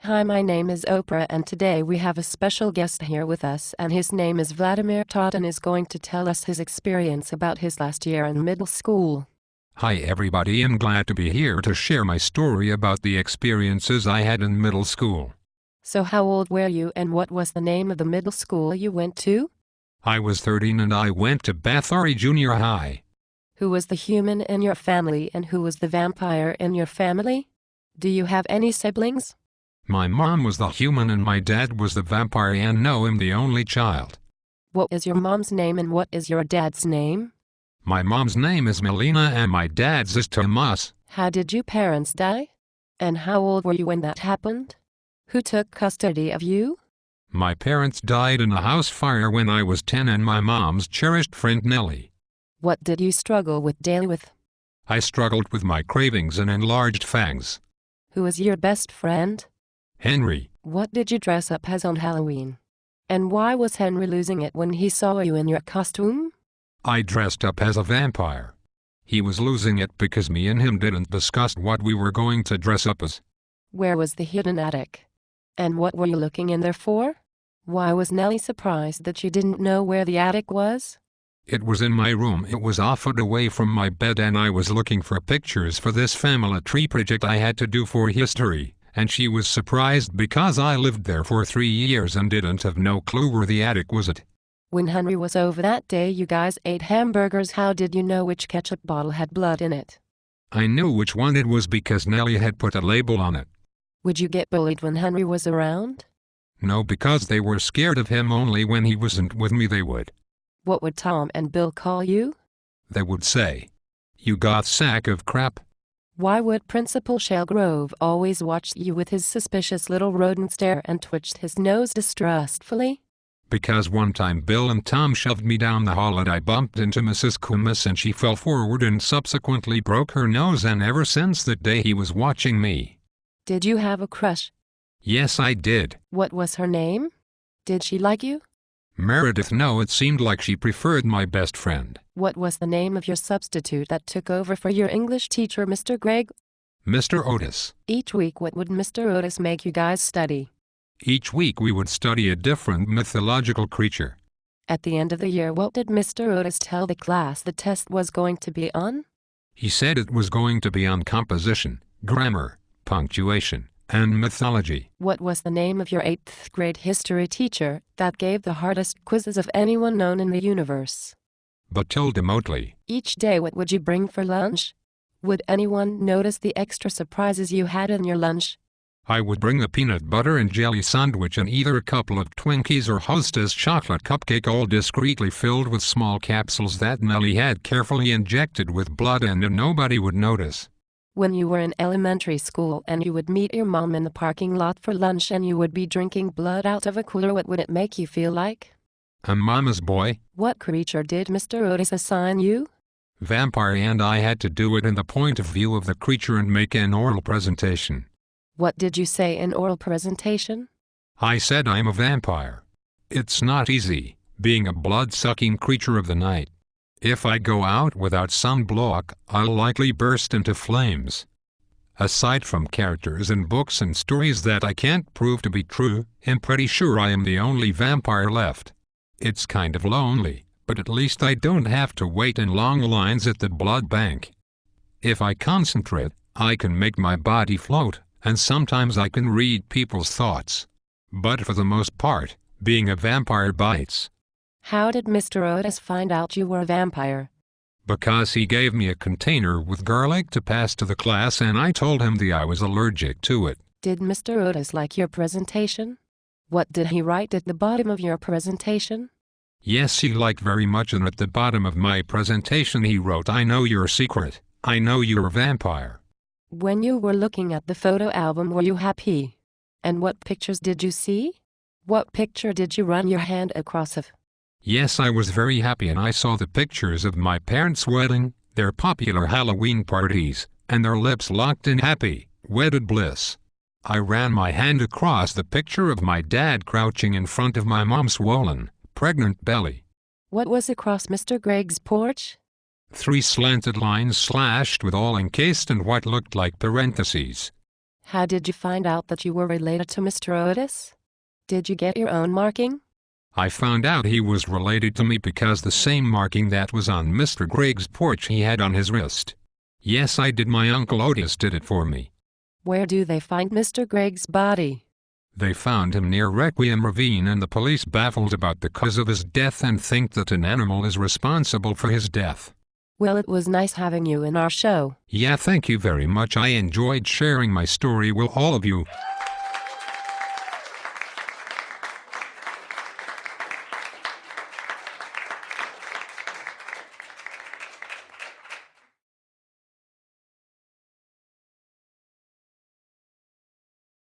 Hi, my name is Oprah and today we have a special guest here with us and his name is Vladimir and is going to tell us his experience about his last year in middle school. Hi everybody, I'm glad to be here to share my story about the experiences I had in middle school. So how old were you and what was the name of the middle school you went to? I was 13 and I went to Bathory Junior High. Who was the human in your family and who was the vampire in your family? Do you have any siblings? My mom was the human and my dad was the vampire, and no, I'm the only child. What is your mom's name and what is your dad's name? My mom's name is Melina and my dad's is Tomas. How did your parents die? And how old were you when that happened? Who took custody of you? My parents died in a house fire when I was 10 and my mom's cherished friend Nellie. What did you struggle with daily with? I struggled with my cravings and enlarged fangs. Who is your best friend? Henry. What did you dress up as on Halloween? And why was Henry losing it when he saw you in your costume? I dressed up as a vampire. He was losing it because me and him didn't discuss what we were going to dress up as. Where was the hidden attic? And what were you looking in there for? Why was Nellie surprised that you didn't know where the attic was? It was in my room. It was off foot away from my bed and I was looking for pictures for this family tree project I had to do for history. And she was surprised because I lived there for 3 years and didn't have no clue where the attic was at. When Henry was over that day you guys ate hamburgers. How did you know which ketchup bottle had blood in it? I knew which one it was because Nellie had put a label on it. Would you get bullied when Henry was around? No, because they were scared of him. Only when he wasn't with me they would. What would Tom and Bill call you? They would say, "You got sack of crap." Why would Principal Shellgrove always watch you with his suspicious little rodent stare and twitched his nose distrustfully? Because one time Bill and Tom shoved me down the hall and I bumped into Mrs. Kumis and she fell forward and subsequently broke her nose, and ever since that day he was watching me. Did you have a crush? Yes, I did. What was her name? Did she like you? Meredith. No, it seemed like she preferred my best friend. What was the name of your substitute that took over for your English teacher, Mr. Gregg? Mr. Otis. Each week what would Mr. Otis make you guys study? Each week we would study a different mythological creature. At the end of the year what did Mr. Otis tell the class the test was going to be on? He said it was going to be on composition, grammar, punctuation, and mythology. What was the name of your 8th grade history teacher that gave the hardest quizzes of anyone known in the universe? Batilda Motley. Each day what would you bring for lunch? Would anyone notice the extra surprises you had in your lunch? I would bring a peanut butter and jelly sandwich and either a couple of Twinkies or Hostess chocolate cupcake, all discreetly filled with small capsules that Nellie had carefully injected with blood and nobody would notice. When you were in elementary school and you would meet your mom in the parking lot for lunch and you would be drinking blood out of a cooler, what would it make you feel like? A mama's boy. What creature did Mr. Otis assign you? Vampire, and I had to do it in the point of view of the creature and make an oral presentation. What did you say in oral presentation? I said I'm a vampire. It's not easy, being a blood-sucking creature of the night. If I go out without sunblock, I'll likely burst into flames. Aside from characters in books and stories that I can't prove to be true, I'm pretty sure I am the only vampire left. It's kind of lonely, but at least I don't have to wait in long lines at the blood bank. If I concentrate, I can make my body float, and sometimes I can read people's thoughts. But for the most part, being a vampire bites. How did Mr. Otis find out you were a vampire? Because he gave me a container with garlic to pass to the class and I told him I was allergic to it. Did Mr. Otis like your presentation? What did he write at the bottom of your presentation? Yes, he liked very much, and at the bottom of my presentation he wrote, "I know your secret. I know you're a vampire." When you were looking at the photo album, were you happy? And what pictures did you see? What picture did you run your hand across of? Yes, I was very happy, and I saw the pictures of my parents' wedding, their popular Halloween parties, and their lips locked in happy, wedded bliss. I ran my hand across the picture of my dad crouching in front of my mom's swollen, pregnant belly. What was across Mr. Gregg's porch? 3 slanted lines slashed with all encased in what looked like parentheses. How did you find out that you were related to Mr. Otis? Did you get your own marking? I found out he was related to me because the same marking that was on Mr. Greg's porch he had on his wrist. Yes, I did. My Uncle Otis did it for me. Where do they find Mr. Greg's body? They found him near Requiem Ravine, and the police baffled about the cause of his death and think that an animal is responsible for his death. Well, it was nice having you in our show. Yeah, thank you very much. I enjoyed sharing my story with all of you.